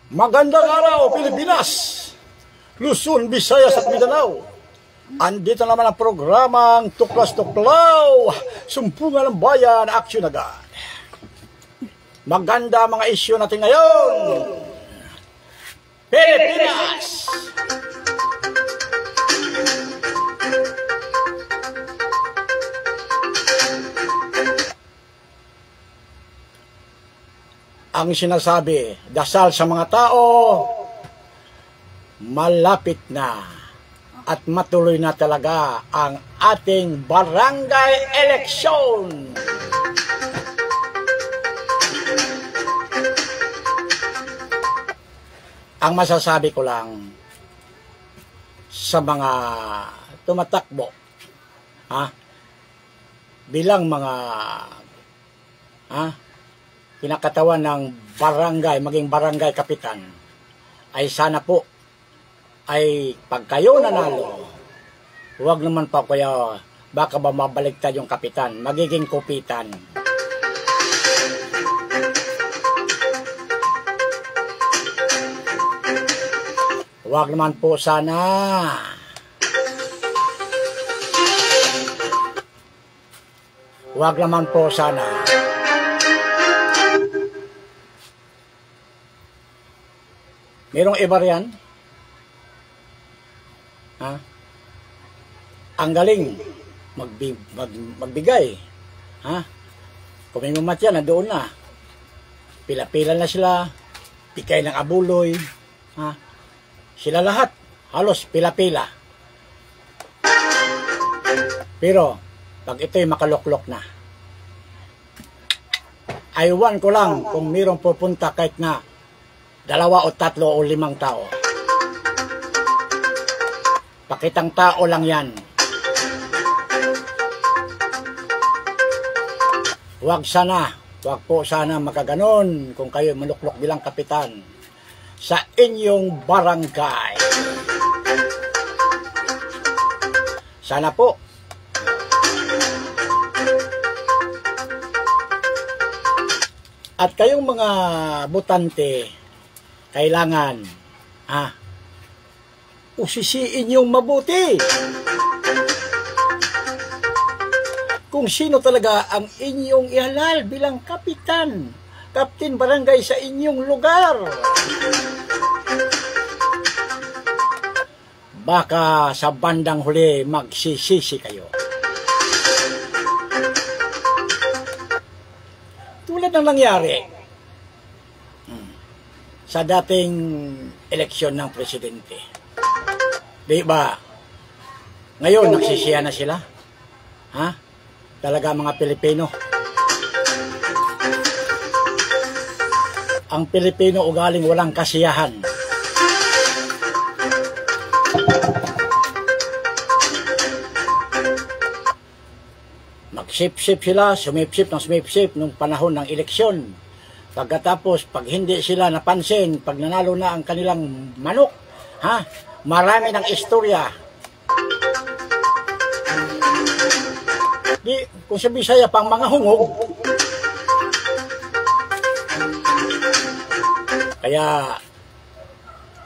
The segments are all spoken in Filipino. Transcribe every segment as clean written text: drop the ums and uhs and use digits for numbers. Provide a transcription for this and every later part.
Magandang araw, Pilipinas, Luzon, Visayas at Mindanao. Andito naman ang programang Tuklas Tuklaw, Sumpungan ng Bayan, Aksyon Agad. Maganda mga isyu natin ngayon. Pilipinas! Ang sinasabi, dasal sa mga tao, malapit na at matuloy na talaga ang ating barangay election. Ang masasabi ko lang sa mga tumatakbo, bilang mga kinakatawan ng barangay, maging barangay kapitan, ay sana po ay pag kayo nanalo, huwag naman pa kaya baka ba mabaliktad yung kapitan, magiging kupitan. Huwag naman po sana. Huwag naman po sana. Merong iba riyan. Ang galing magbigay. Kung may mamatya, nandoon na. Pila-pila na sila. Pikay ng abuloy. Sila lahat. Halos pila-pila. Pero, pag ito'y makaluklok na, aywan ko lang kung mayroong pupunta kahit na 2 o 3 o 5 tao. Pakitang tao lang yan. Huwag po sana makaganon kung kayo maluklok bilang kapitan sa inyong barangay. Sana po. At kayong mga botante, kailangan usisiin yung mabuti. Kung sino talaga ang inyong ihalal bilang kapitan, kapten barangay sa inyong lugar. Baka sa bandang huli magsisisi kayo. Tulad ng nangyari sa dating eleksyon ng presidente. Di ba? Ngayon, nagsisiya na sila. Talaga mga Pilipino. Ang Pilipino ugaling walang kasiyahan. Magsip-sip sila, sumipsip nung panahon ng eleksyon. Pagkatapos, pag hindi sila napansin, pag nanalo na ang kanilang manok, marami ng istorya. Di, kung sa Bisaya pang mga hungog. Kaya,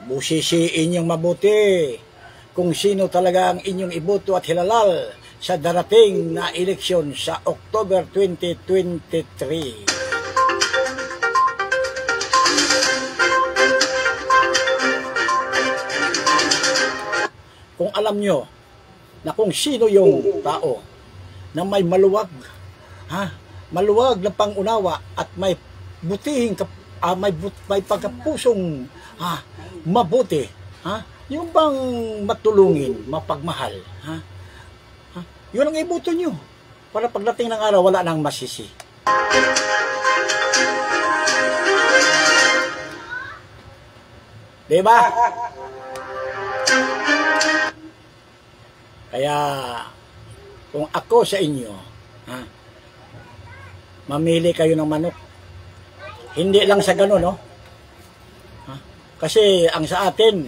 busisiin yung mabuti kung sino talaga ang inyong iboto at hilalal sa darating na eleksyon sa October 2023. Kung alam nyo na kung sino yung tao na may maluwag na pangunawa at may butihing may pagkapusong mabuti, yung bang matulungin, mapagmahal, yun ang iboto nyo para pagdating ng araw wala nang masisi. Diba? Kaya, kung ako sa inyo, mamili kayo ng manok. Hindi lang sa ganun, no? Kasi ang sa atin,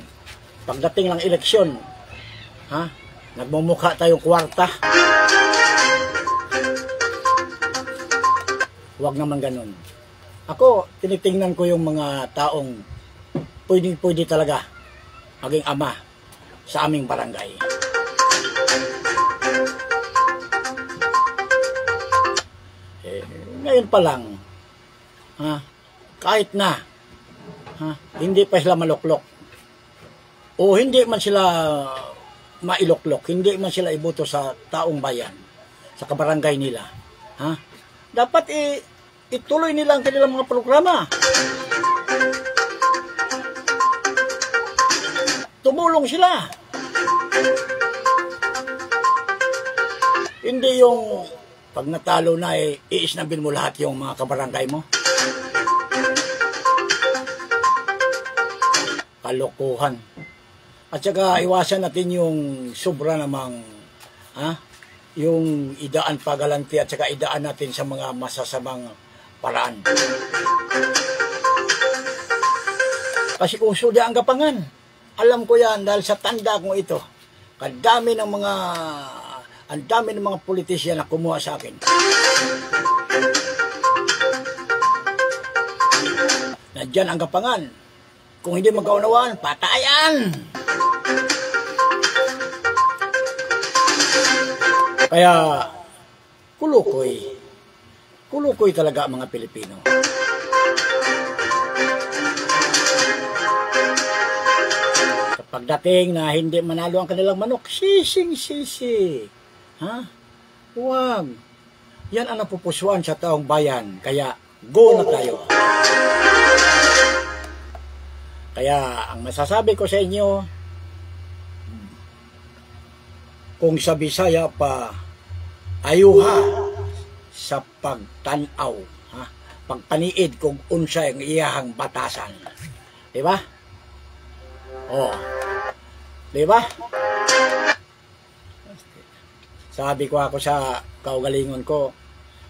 pagdating ng eleksyon, nagmumukha tayong kwarta. Huwag naman ganun. Ako, tinitingnan ko yung mga taong pwede talaga maging ama sa aming barangay. Ngayon pa lang, kahit na hindi pa sila maluklok o hindi man sila mailuklok, hindi man sila iboto sa taong bayan, sa kabarangay nila, dapat ituloy nila ang kanilang mga programa. Tumulong sila. Hindi yung pag natalo na iisnabin mo lahat yung mga kabarangay mo. Kalokohan. At saka iwasan natin yung sobra namang yung idaan pagalanti at saka idaan natin sa mga masasamang paraan. Kasi kung sudi ang gapangan, alam ko yan dahil sa tanda kong ito. Ang dami ng mga politisyan na kumuha sa akin. Nandiyan ang gapangan. Kung hindi magkaunawaan, patayan! Kaya, kulukoy talaga ang mga Pilipino. Kapag dating na hindi manalo ang kanilang manok, sising-sisi. Huwag. Yan ang napupusuan sa taong bayan. Kaya, go na tayo. Kaya, ang masasabi ko sa inyo, kung sa Bisaya pa, ayuha sa pagtanaw, pagpaniid kung unsa ang iyahang batasan. Diba? Diba? Sabi ko ako sa kaugalingon ko,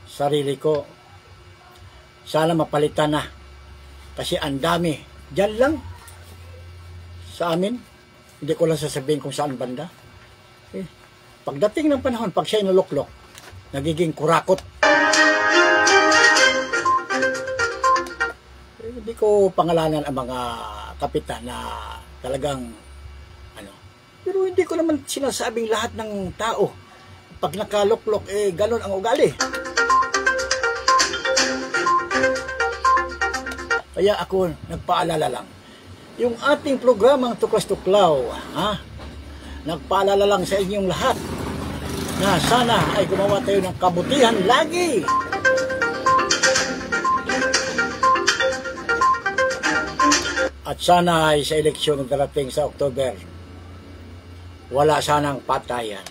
sarili ko, sana mapalitan na. Kasi ang dami. Diyan lang. Sa amin. Hindi ko lang sasabihin kung saan banda. Pagdating ng panahon, pag siya'y naluklok, nagiging kurakot. Hindi ko pangalanan ang mga kapitan na talagang pero hindi ko naman sinasabing lahat ng tao pag nakaluklok ganon ang ugali. Kaya ako nagpaalala lang yung ating programang Tuklas Tuklaw, nagpaalala lang sa inyong lahat na sana ay gumawa tayo ng kabutihan lagi. At sana ay sa eleksyon na darating sa October, wala sanang patayan.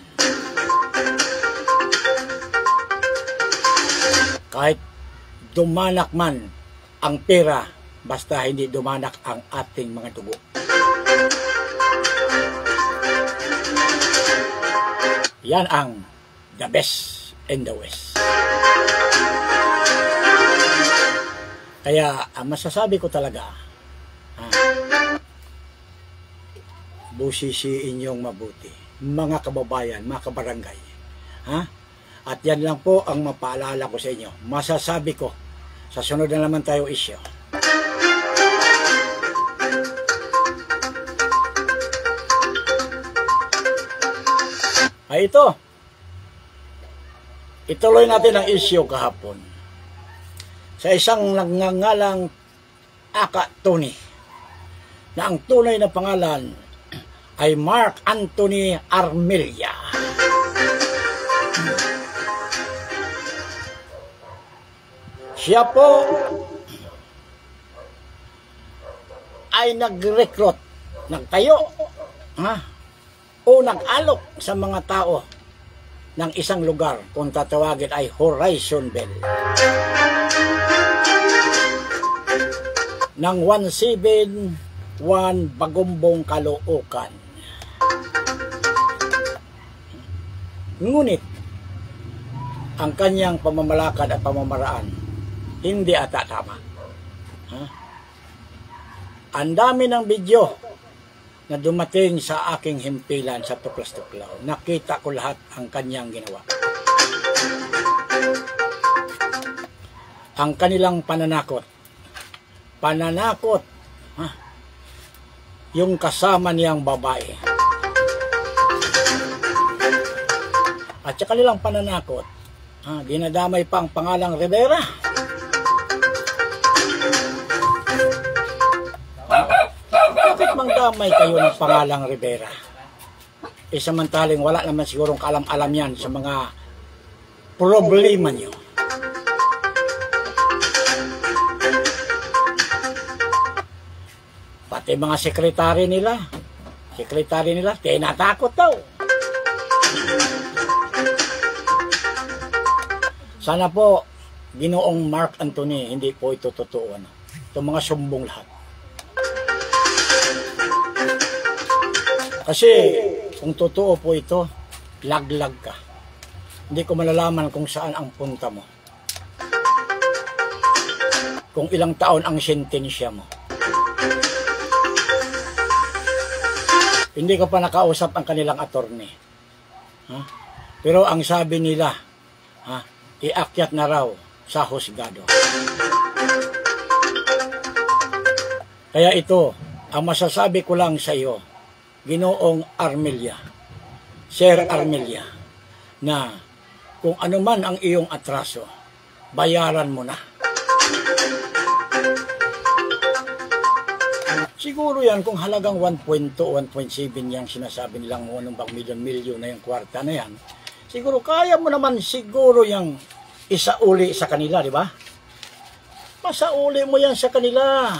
Kahit dumanak man ang pera, basta hindi dumanak ang ating mga dugo. Yan ang the best in the West. Kaya ang masasabi ko talaga, busisiin niyong mabuti, mga kababayan, mga kabarangay. At yan lang po ang mapaalala ko sa inyo. Masasabi ko, sa sunod na naman tayo isyo. Ay ito, ituloy natin ang isyo kahapon. Sa isang nagngangalang Aka Tony, na ang tunay na pangalan ay Mark Anthony Armelia. Siya po ay nag-recruit, nagtayo, o nag-alok sa mga tao ng isang lugar kung tatawagin ay Horizon Bell. Ng 171 Bagumbong, Caloocan. Ngunit, ang kanyang pamamalakad at pamamaraan hindi ata tama. Ang dami ng video na dumating sa aking himpilan sa Tuklas Tuklaw. Nakita ko lahat ang kanyang ginawa. Ang kanilang pananakot. yung kasama niyang babae. At sa kanilang pananakot, dinadamay pa ang pangalang Rivera. Bakit mangdamay kayo ng pangalang Rivera? Samantaling wala naman sigurong kaalam-alam yan sa mga problema nyo. Pati mga sekretary nila, tinatakot daw. Sana po, Ginoong Mark Anthony, hindi po ito totoo. Itong mga sumbong lahat. Kasi, kung totoo po ito, laglag ka. Hindi ko malalaman kung saan ang punta mo. Kung ilang taon ang sentensya mo. Hindi ko pa nakausap ang kanilang attorney. Pero ang sabi nila, iakyat na raw sa husgado. Kaya ito, ang masasabi ko lang sa iyo, Ginoong Armelia, Sir Armelia, na kung ano man ang iyong atraso, bayaran mo na. Siguro yan kung halagang 1.2 o 1.7 yung sinasabi nilang anong bang milyon-milyon na yung kwarta na yan, siguro kaya mo naman siguro yung isauli sa kanila, di ba? Masauli mo yan sa kanila.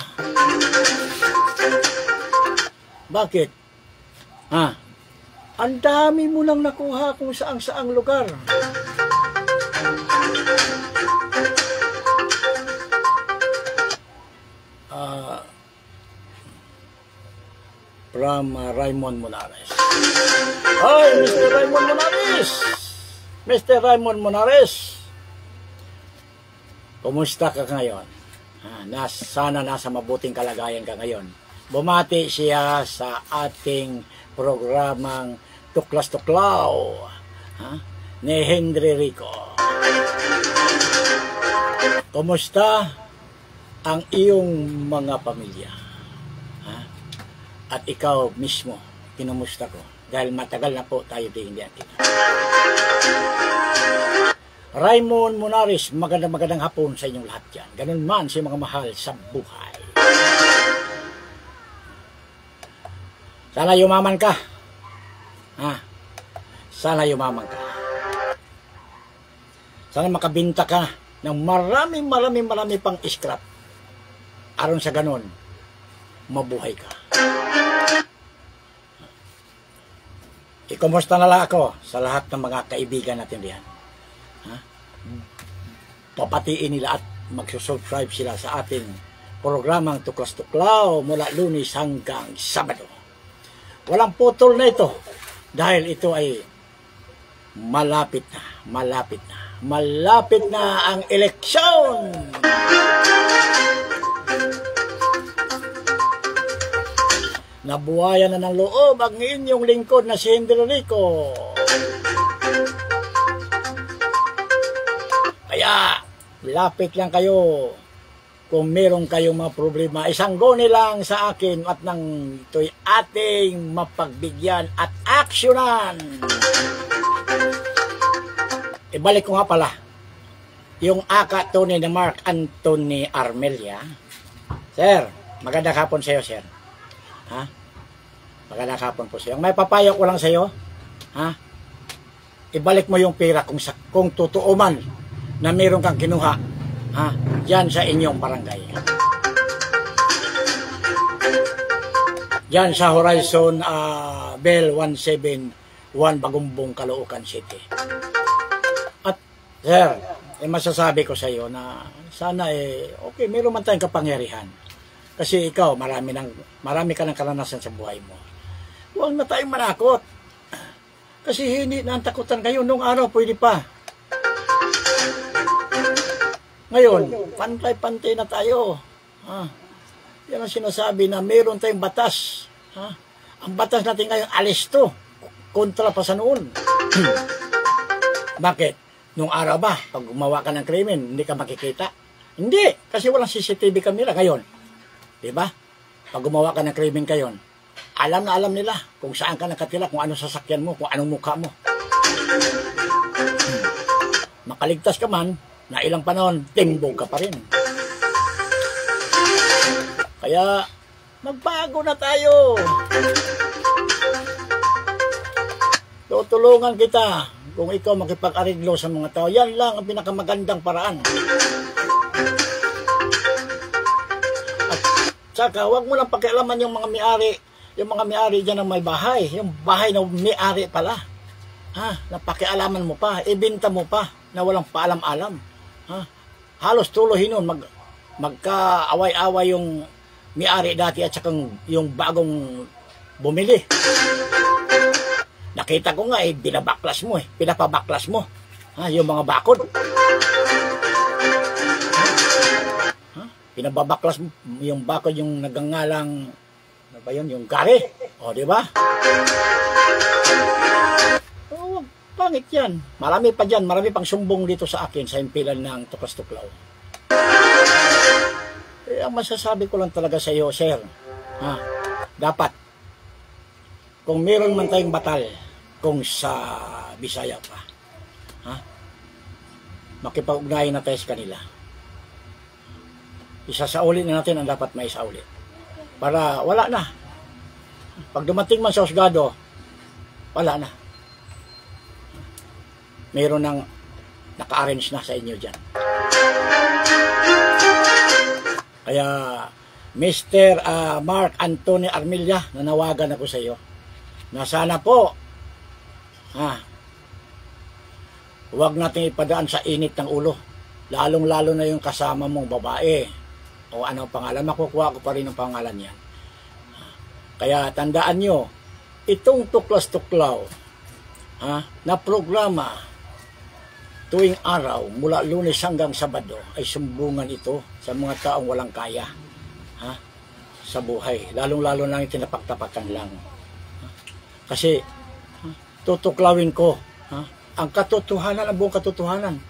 Bakit? Ang dami mo nang nakuha kung saang-saang lugar. From Raymond Monares. Hi, Mr. Raymond Monares! Mr. Raymond Monares! Kumusta ka ngayon? Sana nasa mabuting kalagayan ka ngayon. Bumati siya sa ating programang Tuklas Tuklaw ni Henry Rico. Kumusta ang iyong mga pamilya? At ikaw mismo, kinumusta ko. Dahil matagal na po tayo din hindi kita. Raymond Monares, magandang hapon sa inyong lahat yan. Ganun man si mga mahal sa buhay. Sana yumaman ka. Sana yumaman ka. Sana makabinta ka ng marami pang scrap. Aron sa ganun, mabuhay ka. Ikumusta na lang ako sa lahat ng mga kaibigan natin diyan. Papatiin nila at magsusubscribe sila sa ating programang Tuklas Tuklaw mula Lunes hanggang Sabado. Walang putol na ito dahil ito ay malapit na ang eleksyon. Nabuhayan na ng loob ang inyong lingkod na si Henry Rico. Kaya, lapit lang kayo kung meron kayong mga problema. Isangguni lang sa akin at nang ito'y ating mapagbigyan at aksyonan. Ibalik ko nga pala yung Tunay na Mark Anthony Armelia. Sir, magandang hapon sa iyo, sir. Magandang hapon po sa iyo. May papayo ko lang sa iyo. Ibalik mo yung pera kung totoo man na meron kang kinuha dyan sa inyong barangay. Dyan sa Horizon Bell 171 Bagumbong, Caloocan City. At sir, masasabi ko sa iyo na sana okay, meron man tayong kapangyarihan. Kasi ikaw, marami ka ng karanasan sa buhay mo. Huwag na tayong manakot. Kasi hindi na ang takutan kayo. Nung araw, pwede pa. Ngayon, pantay-pantay na tayo. Yan ang sinasabi na meron tayong batas. Ang batas natin ngayon, alisto. Kontra pa sa noon. Bakit? Nung araw ba, pag gumawa ka ng krimen, hindi ka makikita? Hindi, kasi walang CCTV camera ngayon. Diba? Pag gumawa ka ng krimen kayon, Alam na alam nila kung saan ka nakatira, kung anong sasakyan mo, kung anong mukha mo. Makaligtas ka man, na ilang panahon, timbog ka pa rin. Kaya, magbago na tayo. Tutulungan kita kung ikaw makipag-ariglo sa mga tao. Yan lang ang pinakamagandang paraan. At saka, huwag mo lang pakialaman yung mga may-ari. Yung mga may-ari dyan ng may bahay. Yung bahay na may-ari pala. Napakialaman mo pa. Ibinta mo pa na walang paalam-alam. Halos tuloy nun. Magka-away-away yung may-ari dati at saka yung bagong bumili. Nakita ko nga binabaklas mo pinapabaklas mo. Yung mga bakod. Pinababaklas mo yung bakod, yung nagangalang ano ba yun, yung gari. O, di ba? Oh, pangit yan. Marami pa dyan, marami pang sumbong dito sa akin sa impilan ng Tuklas-Tuklaw. Ang masasabi ko lang talaga sa iyo, sir, dapat, kung meron man tayong batal, kung sa Bisaya pa, makipag-ugnayan na tayo sa kanila. Isasauli na natin ang dapat may isauli. Para wala na. Pag dumating man sa husgado, wala na. Meron nang naka-arrange na sa inyo dyan. Kaya, Mr. Mark Anthony Armilla, nanawagan ako sa iyo na sana po, huwag natin ipadaan sa init ng ulo. Lalong-lalo na yung kasama mong babae. O anong pangalan, makukuha ko pa rin ang pangalan yan. Kaya tandaan nyo, itong Tuklas-Tuklaw na programa tuwing araw, mula Lunes hanggang Sabado, ay sumbungan ito sa mga taong walang kaya sa buhay. Lalong-lalo na yung tinapaktapakan lang. Kasi tutuklawin ko ang katotohanan, ang buong katotohanan.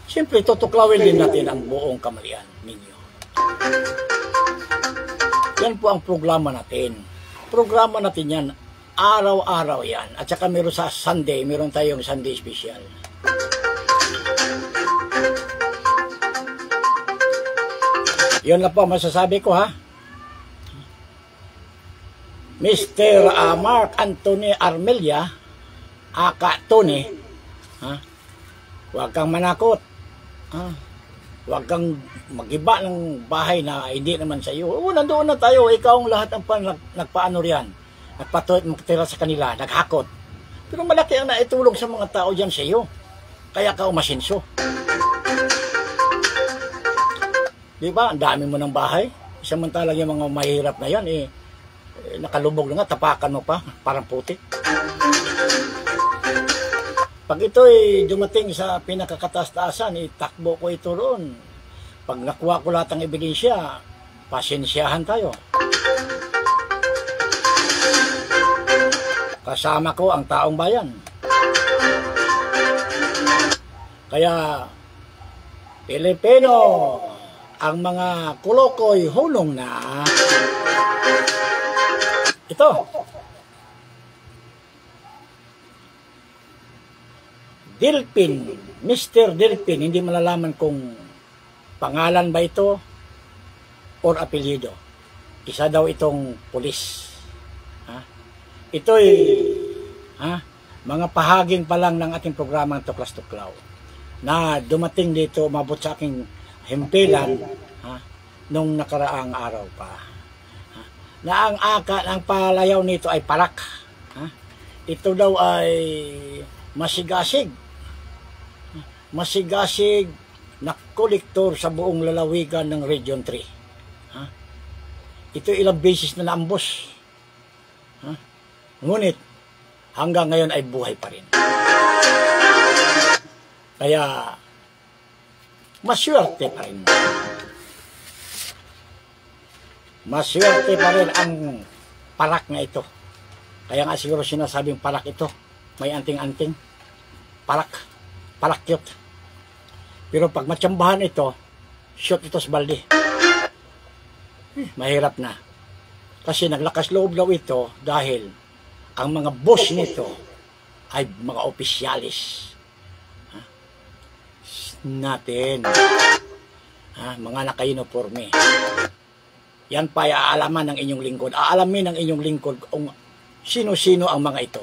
Siyempre, tutuklawin din natin ang buong kamalian ninyo. Yan po ang programa natin. Programa natin yan. Araw-araw yan. At saka meron sa Sunday, meron tayong Sunday special. Yun na po masasabi ko Mr. Mark Anthony Armilla, aka Tony, huwag kang manakot. Huwag kang magiba ng bahay na hindi naman sa iyo. Nandoon na tayo. Ikaw ang lahat ang nagpaano riyan. Nagpatira sa kanila. Naghakot. Pero malaki ang naitulong sa mga tao dyan sa iyo. Kaya ka umasinso. Di ba? Ang dami mo ng bahay. Samantalang yung mga mahirap na yan, nakalubog na nga. Tapakan mo pa. Parang putik. Pag ito'y dumating sa pinakakataas-taasan, itakbo ko ito roon. Pag nakuha ko lahat ng ebidensya, pasensyahan tayo. Kasama ko ang taong bayan. Kaya, Pilipino, ang mga kulokoy hulong na. Ito. Delpin, Mr. Delpin, hindi malalaman kung pangalan ba ito or apelyido. Isa daw itong pulis. Ito'y mga pahaging pa lang ng ating programang Tuklas-Tuklaw na dumating dito, umabot sa aking himpilan nung nakaraang araw pa. Na ang palayaw nito ay palak. Ito daw ay masigasig na kolektor sa buong lalawigan ng Region 3. Ito ilang beses na naambos. Ngunit hanggang ngayon ay buhay pa rin. Kaya maswerte pa rin. Maswerte pa rin ang palak na ito. Kaya nga siguro sinasabing palak ito. May anting-anting. Palak cute. Pero pag matsambahan ito, shoot ito sa balde. Mahirap na. Kasi naglakas loob daw ito dahil ang mga boss nito ay mga opisyalis natin. Mga naka-uniforme. Yan pa ay aalaman ng inyong lingkod. Aalamin ng inyong lingkod kung sino-sino ang mga ito.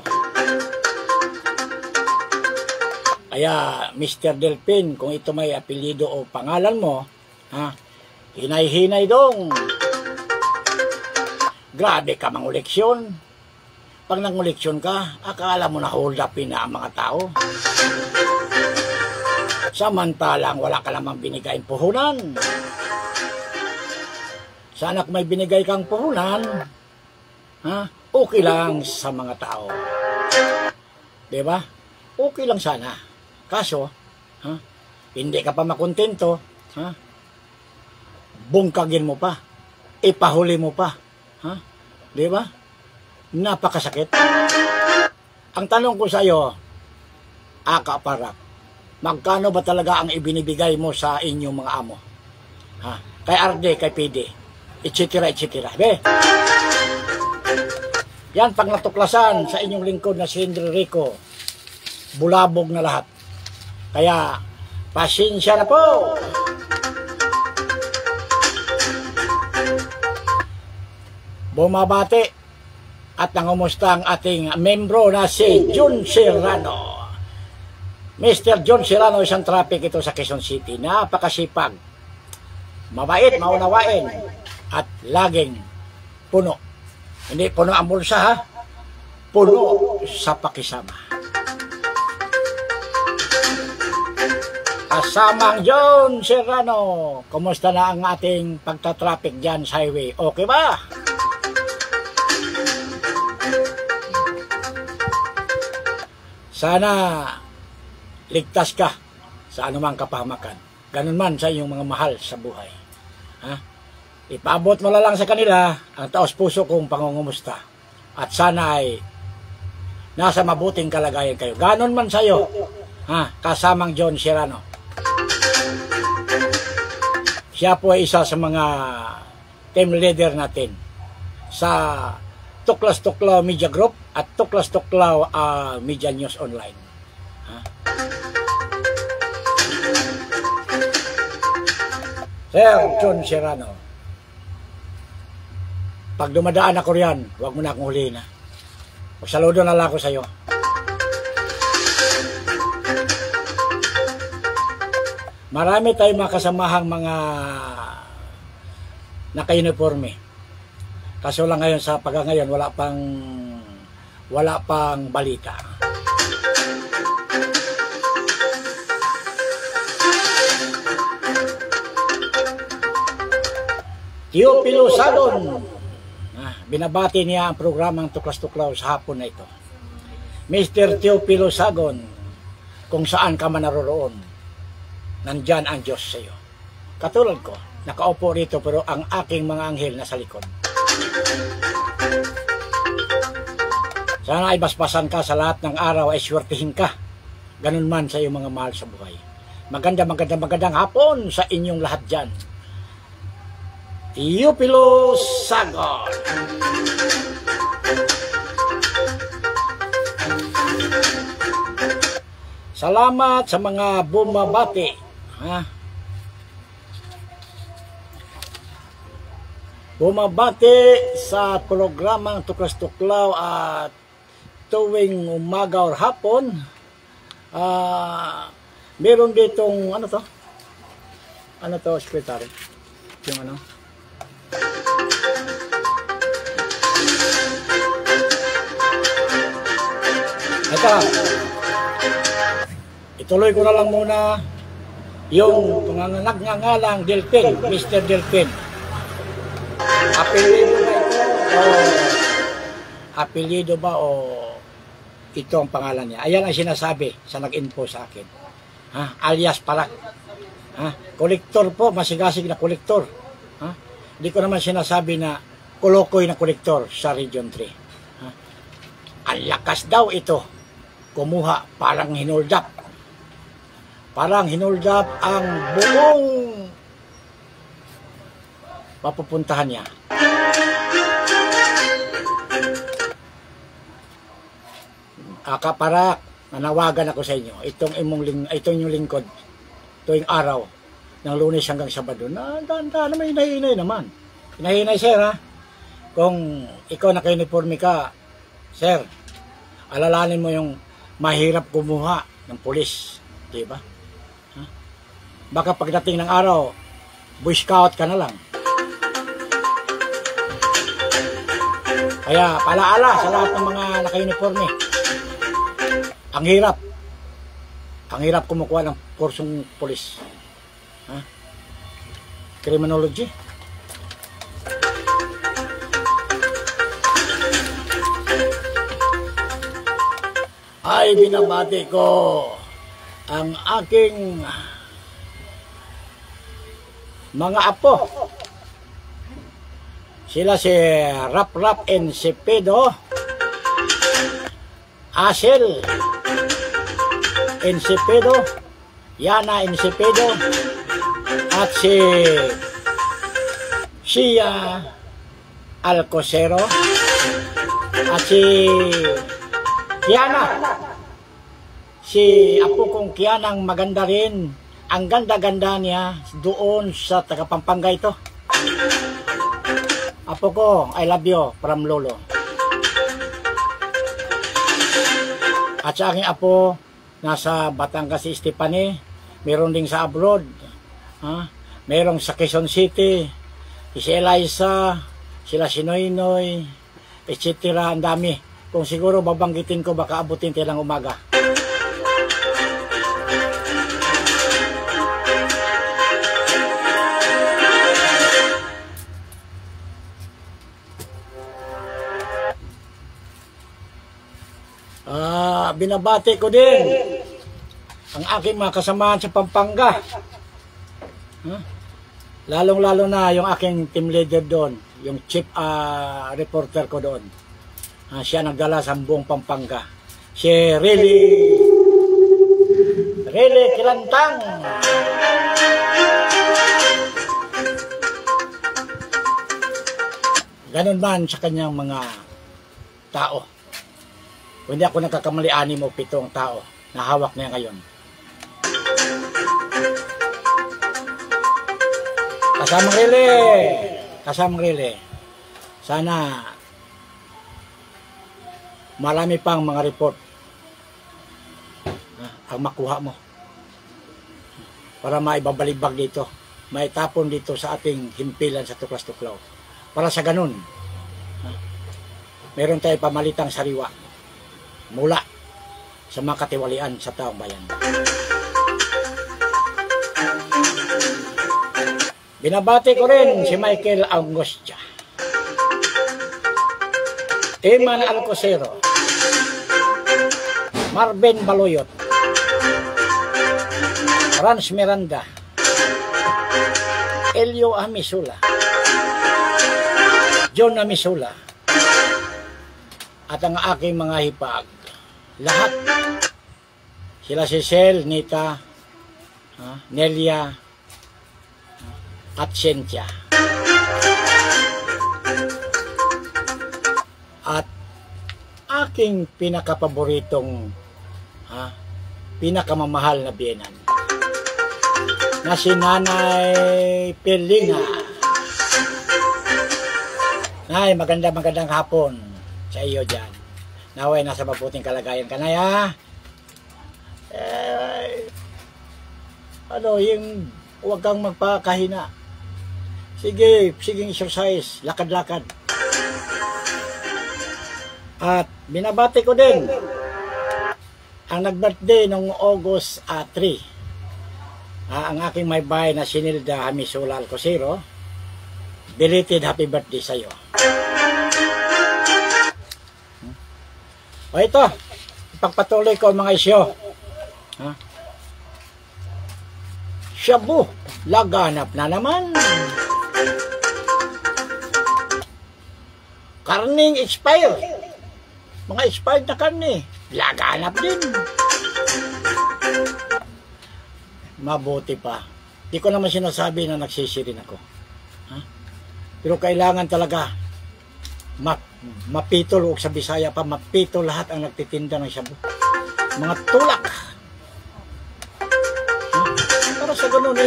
Kaya, Mr. Delpin, kung ito may apelyido o pangalan mo, hinay-hinay dong. Grabe ka manguleksyon. Pag nanguleksyon ka, akala mo na hold upin na ang mga tao. Samantalang wala ka lamang binigay puhunan. Sana kung may binigay kang puhunan, okay lang sa mga tao. Diba? Okay lang sana. Kaso, hindi ka pa makontento, bungkagin mo pa, ipahuli mo pa. Diba? Napakasakit. Ang tanong ko sa iyo, Akaparap, magkano ba talaga ang ibinibigay mo sa inyong mga amo? Kay RD, kay PD, etc. etc. Yan, pag natuklasan sa inyong lingkod na si Henry Rico, bulabog na lahat. Kaya, pasensya na po. Bumabati at nangumusta ang ating membro na si John Serrano. Mr. John Serrano, isang traffic ito sa Quezon City. Napakasipag, mabait, maunawain, at laging puno. Hindi puno ang bulsa, puno sa pakisama. Kasamang John Serrano, kumusta na ang ating pagta-traffic dyan sa highway? Okay ba? Sana ligtas ka sa anumang kapahamakan. Ganun man sa iyong mga mahal sa buhay. Ipaabot mo lang sa kanila ang taos puso kong pangungumusta. At sana ay nasa mabuting kalagayan kayo. Ganun man sa iyo, kasamang John Serrano. Siya po ay isa sa mga team leader natin sa Tuklas Tuklaw Media Group at Tuklas Tuklaw Media News Online. Sir John Serrano, pag dumadaan ako riyan, huwag mo na akong huliin. Magsaludo na lang ako sa iyo. Marami tayong mga kasamahang mga naka-uniforme. Kaso lang ngayon sa pag-ngayon wala pang balita. Teopilo Sagon, binabati niya ang programang Tuklas Tuklaw sa hapon na ito. Mr. Teopilo Sagon, kung saan ka man naroroon, nandyan ang Diyos sa iyo. Katulad ko, nakaupo rito pero ang aking mga anghel nasa likod. Sana ay basbasan ka sa lahat ng araw ay swertihin ka. Ganun man sa iyong mga mahal sa buhay. Magandang hapon sa inyong lahat dyan. Teopilo Sagon. Salamat sa mga bumabati. Bumabati sa programang Tuklas Tuklaw at tuwing umaga or hapon. Meron ditong ano to secretary, yung ano, ito, ituloy ko na lang muna yung nagngangalang Delpin, Mr. Delpin. Apelyido ba o ito ang pangalan niya? Ayan ang sinasabi sa nag-info sa akin. Alias Parak. Kolektor po, masigasig na kolektor. Hindi ko naman sinasabi na kolokoy na kolektor sa Region 3. Ang lakas daw ito. Kumuha, parang hinoldap. Parang hinoldap ang buong papupuntahan niya. Kaparak, nanawagan ako sa inyo. Itong yung lingkod, tuwing araw, ng Lunes hanggang Sabado, na dahan-dahan naman, hinahinay naman. Hinahinay, sir, ha? Kung ikaw naka-uniforme ka, sir, alalanin mo yung mahirap kumuha ng pulis. Diba? Ha? Baka pagdating ng araw, Boy Scout ka na lang. Kaya palaala sa lahat ng mga naka-uniforme. Ang hirap kumukuha ng kursong pulis. Ha? Criminology. Ay, binabati ko ang aking mga apo. Sila si Rap Encepedo, Asel Encepedo, Yana Encepedo, at si Shia Alcosero, at si Kiana. Si apo kong Kiana ang maganda rin. Ang ganda-ganda niya doon sa taga-Pampanga ito. Apo ko, I love you from Lolo. At sa aking apo, nasa Batangas si Estefany, meron ding sa abroad. Merong sa Quezon City, si Eliza, sila si Noynoy, etc. Ang dami. Kung siguro babanggitin ko, baka abutin tilang umaga. Binabati ko din ang aking mga kasamahan sa Pampanga. Lalong-lalo na yung aking team leader doon, yung chief reporter ko doon. Siya nagdala sa buong Pampanga. Si Really Kilantang. Ganun man sa kanyang mga tao. Hindi ako nagkakamali, 6 o 7 tao na hawak niya ngayon. Kasamang Rile. Sana marami pang mga report ang makuha mo para maibabalibag dito, maitapon dito sa ating himpilan sa Tuklas-Tuklaw. Para sa ganun, meron tayo pamalitang sariwa mula sa mga katiwalian sa taong bayan. Binabati ko rin si Michael Angostia, Eman Alcosero, Marvin Baloyot, Franz Miranda, Elio Amisula, John Amisula, at ang aking mga hipag. Lahat. Sila si Sel, Nita, Nelia, at Cynthia. At aking pinakapaboritong, pinakamamahal na biyenan, na si Nanay Pelinga. Nay, magandang hapon sa iyo dyan. Naway, nasa mabuting kalagayan ka na, ya. Yung huwag kang magpakahina. Sige exercise, lakad-lakad. At binabati ko din ang nag-birthday noong August 3. Ang aking may bahay na Sinilda Hamisula Alcosero. Belated happy birthday sa iyo. O ito, ipagpatuloy ko mga isyo. Shabu, laganap na naman. Karning expired. Mga expired na karne, laganap din. Mabuti pa. Di ko naman sinasabi na nagsisirin ako. Pero kailangan talaga mapitol, o sa Bisaya pa, mapitol lahat ang nagtitinda ng shabu. Mga tulak. Para sa ganun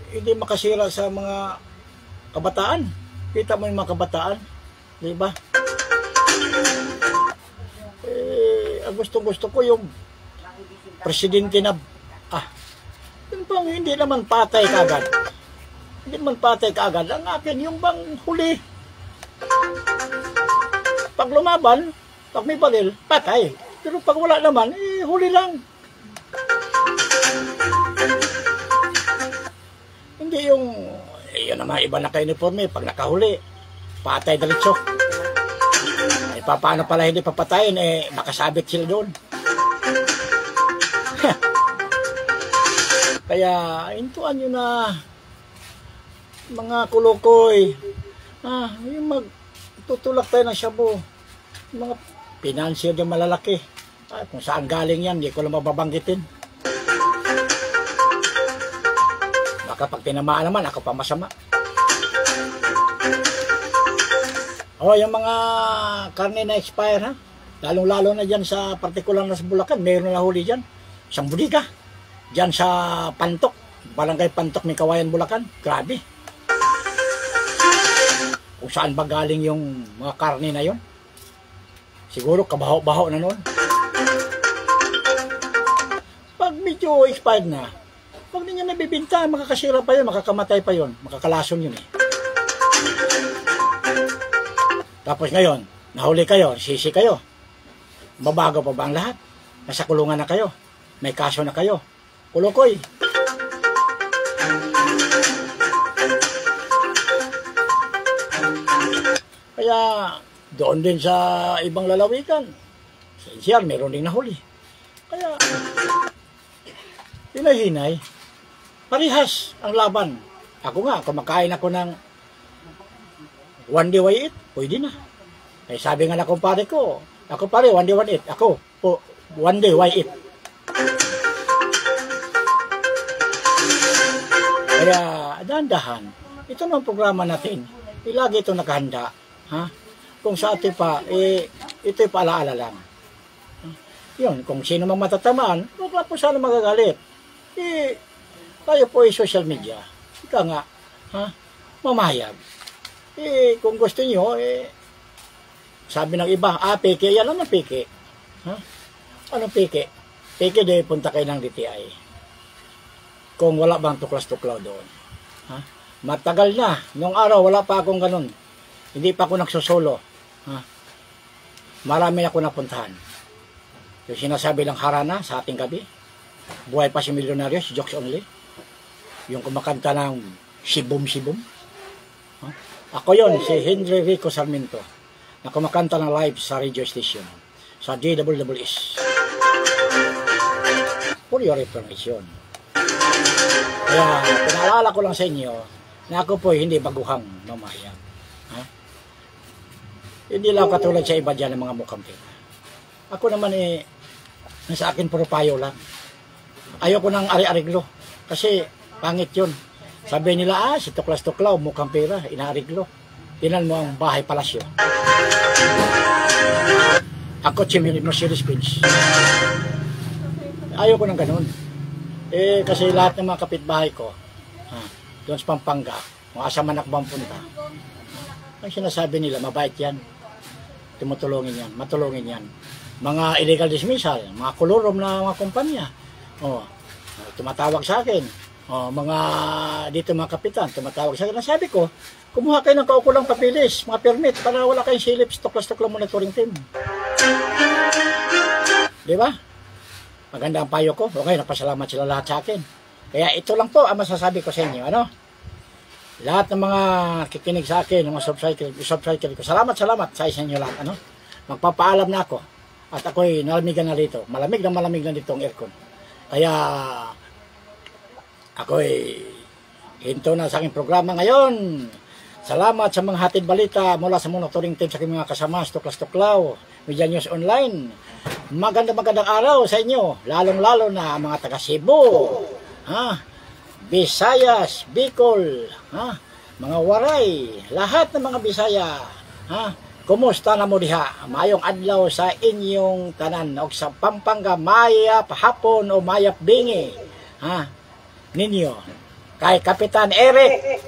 hindi makasira sa mga kabataan. Kita mo yung mga kabataan, di ba? Ang gusto ko yung presidente na yung bang hindi naman patay kaagad. Hindi naman patay kaagad. Ang akin yung bang huli. Pag lumaban, pag may baril, patay. Pero pag wala naman, huli lang. Hindi yung yun naman, iba naka-uniforme, pag nakahuli, patay diretso. Paano pala hindi papatayin, nakasabit sila doon. Kaya, intuan nyo na, mga kulukoy, yung magtutulak tayo ng shabu, yung mga financier yung malalaki. Kung saan galing yan, hindi ko lang mababanggitin. Baka pag tinamaan naman, ako pa masama. Yung mga karne na expire, lalong-lalo na dyan sa partikular na sa Bulacan, mayroon na huli dyan. Isang budiga. Dyan sa Pantok, Barangay Pantok, may Kawayan, Bulacan. Grabe. Kung saan ba galing yung mga karne na yon? Siguro kabaho-baho na noon. Pag medyo expired na, pag ninyo nabibinta, makakasira pa yun, makakamatay pa yun, makakalason yun . Tapos ngayon, nahuli kayo, sisi kayo. Mabago pa ba ang lahat? Nasa kulungan na kayo. May kaso na kayo. Kulukoy. Kaya doon din sa ibang lalawigan, sa NCR, meron din nahuli. Kaya hinay-hinay, parihas ang laban. Ako nga, kumakain ako ng one day why eat, pwede na. Kaya sabi nga na kumpare ko, ako pare, one day why eat. Ako, one day why eat. Kaya, dahan-dahan, ito ng programa natin, lagi ito nakahanda. Kung sa atin pa, ito'y paalaala lang. Yun, kung sino mang matatamaan, wala po sana magagalit. Tayo po ay social media. Ika nga, mamayag. Kung gusto nyo, sabi ng iba, peke, yan naman peke. Anong peke? Peke de punta kayo ng DTI. Kung wala bang tuklas-tuklaw doon. Matagal na. Nung araw, wala pa akong ganun. Hindi pa ako nagsusolo. Marami ako napuntahan. Yung sinasabi lang harana sa ating gabi. Buhay pa si Milyonaryo, jokes only. Yung kumakanta ng sibum-sibum. Ako yon, si Henry Rico Sarmiento, na kumakanta ng live sa radio station, sa DWWS. For your information. Kaya, pinaalala ko lang sa inyo, na ako po hindi baguhang mamayag. Hindi lang katulad sa iba dyan ng mga mukhang pera. Ako naman nasa akin puro payo lang. Ayoko nang ari-ariglo. Kasi pangit yun. Sabi nila, si tuklas-tuklaw, mukhang pera, inaariglo. Tinan mo ang bahay palasyo. Ako, Chimil, Mercedes Benz. Ayoko nang ganun. Kasi lahat ng mga kapitbahay ko, doon sa Pampanga, kung asa man ako bang punta, ang sinasabi nila, mabait yan. Tumutulungin yan, matulungin yan. Mga illegal dismissal, mga kolorom na mga kumpanya, tumatawag sa akin. Mga dito mga kapitan, tumatawag sa akin. Sabi ko, kumuha kayo ng kaukulang papilis, mga permit, para wala kayong silip, tuklas-tuklaw monitoring team. Di ba? Maganda ang payo ko. Okay, napasalamat sila lahat sa akin. Kaya ito lang po ang masasabi ko sa inyo. Lahat ng mga kikinig sa akin, mga subscriber ko, salamat sa inyo lahat. Magpapaalam na ako. At ako'y nalamigan na dito. Malamig na dito ang aircon. Kaya ako'y hinto na sa aking programa ngayon. Salamat sa mga hatid balita mula sa monitoring team sa aking mga kasama, Tuklas-Tuklaw, Media News Online. Magandang araw sa inyo, lalong-lalo na mga taga Cebu, Visayas, Bicol, mga waray, lahat ng mga Bisaya, ha? Kumusta na mo diha? Mayong adlaw sa inyong tanan o sa Pampanga, mayap hapon o mayap bingi, ha? Ninyo. Kay Kapitan Eric,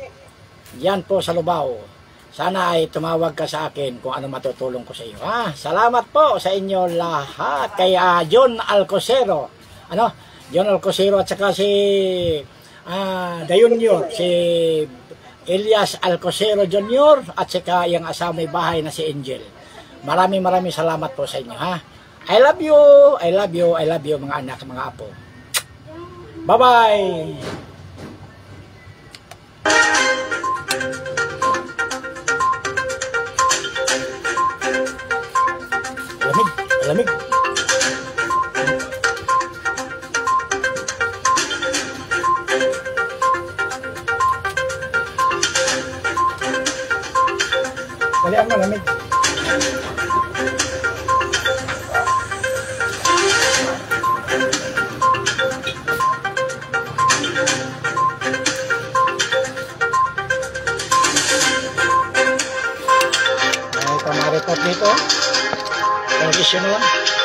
yan po sa Lubao. Sana ay tumawag ka sa akin kung ano matutulong ko sa iyo, ha? Salamat po sa inyo lahat. Kay John Alcosero, ano? John Alcosero at saka si Junior, si Elias Alcosero Jr. at saka yung asawa may bahay na si Angel. Maraming salamat po sa inyo, ha. I love you, I love you, I love you mga anak, mga apo. Bye-bye. Lamig. Dalian mo, lamig. May pamaritot dito. Traditional.